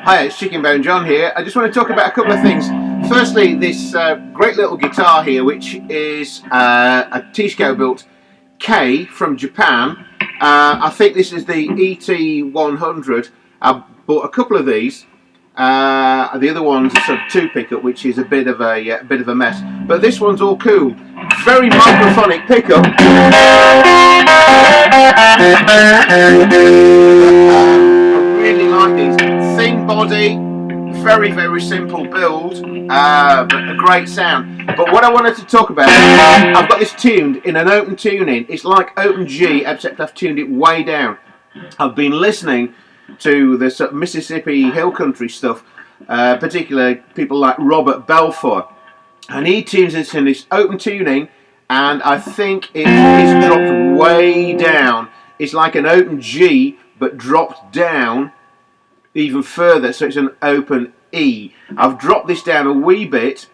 Hi, it's ChickenboneJohn here. I just want to talk about a couple of things. Firstly, this great little guitar here, which is a T-scale built K from Japan. I think this is the ET100. I bought a couple of these. The other one's a sub 2 pickup, which is a bit of a mess. But this one's all cool. Very microphonic pickup. I really like these. Thin body, very simple build, but a great sound. But what I wanted to talk about, I've got this tuned in an open tuning. It's like open G, except I've tuned it way down. I've been listening to the sort of Mississippi hill country stuff, particularly people like Robert Belfour, and he tunes this in this open tuning, and I think it is dropped way down. It's like an open G but dropped down even further, so it's an open E. I've dropped this down a wee bit,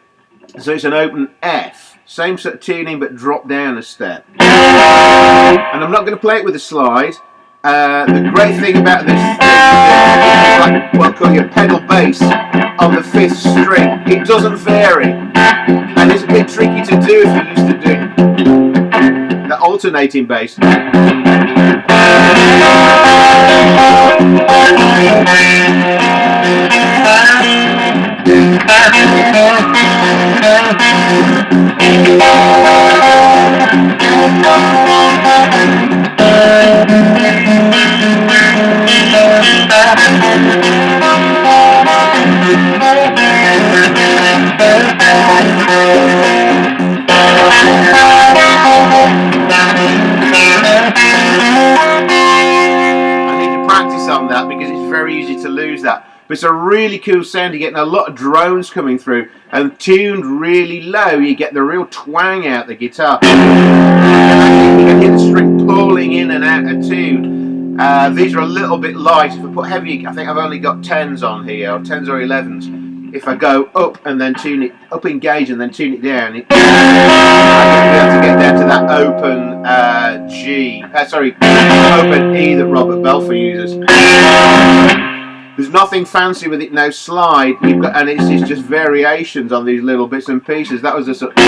so it's an open F. Same sort of tuning but dropped down a step. And I'm not going to play it with a slide. The great thing about this is like what I call your pedal bass on the 5th string. It doesn't vary, and it's a bit tricky to do if you're used to doing the alternating bass. On that because it's very easy to lose that, but it's a really cool sound. You're getting a lot of drones coming through, and tuned really low you get the real twang out the guitar. You can hear the string pulling in and out of tune. These are a little bit light. If I put heavy, I think I've only got 10s on here, or 10s or 11s. If I go up and then tune it up, engage and then tune it down, I'm going to be able to get down to that open open E that Robert Belfour uses. There's nothing fancy with it, no slide. You've got, and it's just variations on these little bits and pieces. That was a sort of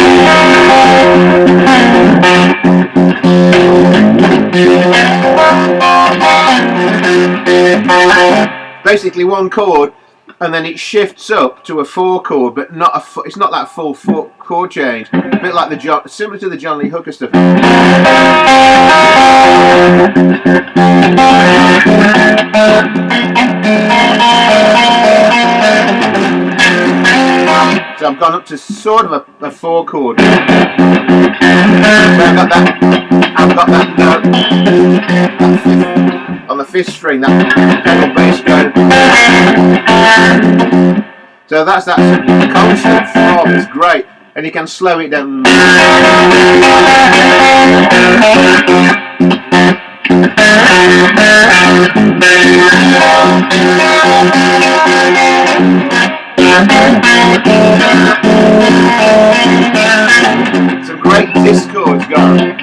basically one chord, and then it shifts up to a 4 chord, but not a. It's not that full 4 chord change. A bit like similar to the John Lee Hooker stuff. So I've gone up to sort of a 4 chord. So I've got that note on the 5th string, that pedal bass going. So that's that constant throb. It's great, and you can slow it down. Some great discords going.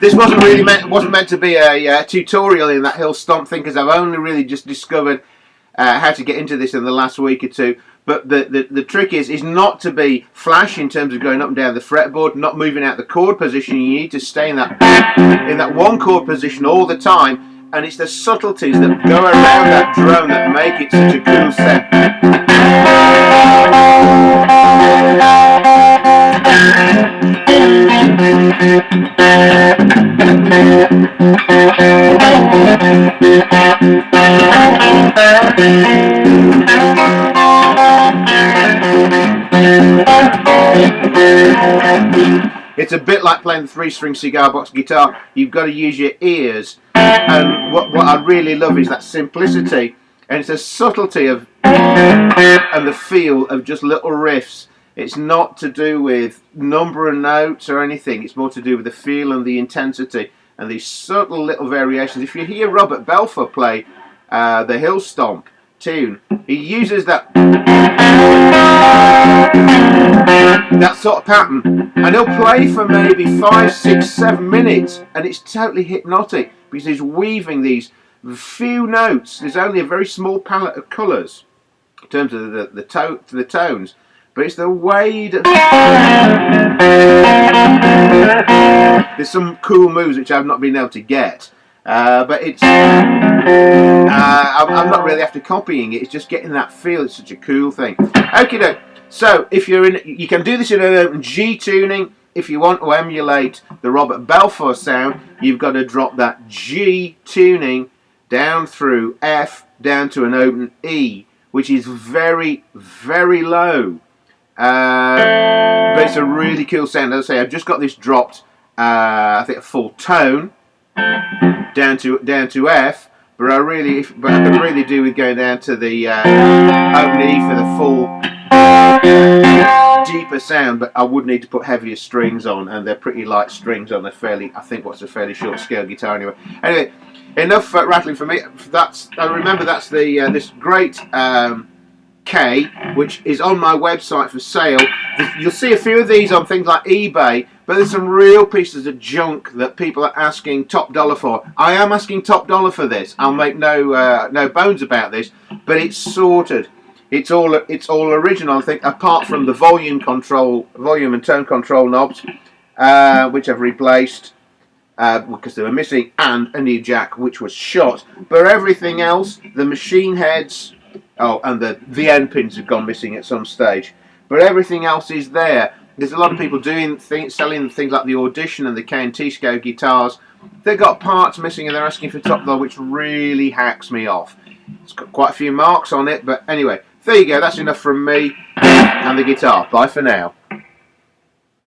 This wasn't meant to be a tutorial in that hill stomp thing, because I've only really just discovered how to get into this in the last week or two. But the trick is not to be flash in terms of going up and down the fretboard, not moving out the chord position. You need to stay in that one chord position all the time, and it's the subtleties that go around that drone that make it such a cool sound. It's a bit like playing the 3-string cigar box guitar. You've got to use your ears. And what I really love is that simplicity, and it's a subtlety of and the feel of just little riffs. It's not to do with number of notes or anything. It's more to do with the feel and the intensity and these subtle little variations. If you hear Robert Belfour play the Hill Stomp tune, he uses that sort of pattern, and he'll play for maybe 5, 6, 7 minutes, and it's totally hypnotic because he's weaving these few notes. There's only a very small palette of colours in terms of the tones, but it's the way that there's some cool moves which I've not been able to get, but it's I'm not really after copying it. It's just getting that feel. It's such a cool thing. Okay, so if you're in, you can do this in an open G tuning. If you want to emulate the Robert Belfour sound, you've got to drop that G tuning down through F down to an open E, which is very, very low. But it's a really cool sound. As I say, I've just got this dropped, I think a full tone down to F, but I could really do with going down to the open E for the full deeper sound. But I would need to put heavier strings on, and they're pretty light strings on. They're fairly, I think, what's a fairly short scale guitar anyway. Anyway, enough rattling for me. I remember that's the this great K, which is on my website for sale. You'll see a few of these on things like eBay, but there's some real pieces of junk that people are asking top dollar for. I am asking top dollar for this. I'll make no bones about this, but it's sorted. It's all original, I think, apart from the volume and tone control knobs, which I've replaced because they were missing, and a new jack which was shot. But everything else, the machine heads, and the end pins have gone missing at some stage. But everything else is there. There's a lot of people selling things like the Audition and the K&T scale guitars. They've got parts missing and they're asking for top dollar, which really hacks me off. It's got quite a few marks on it, but anyway, there you go. That's enough from me and the guitar. Bye for now.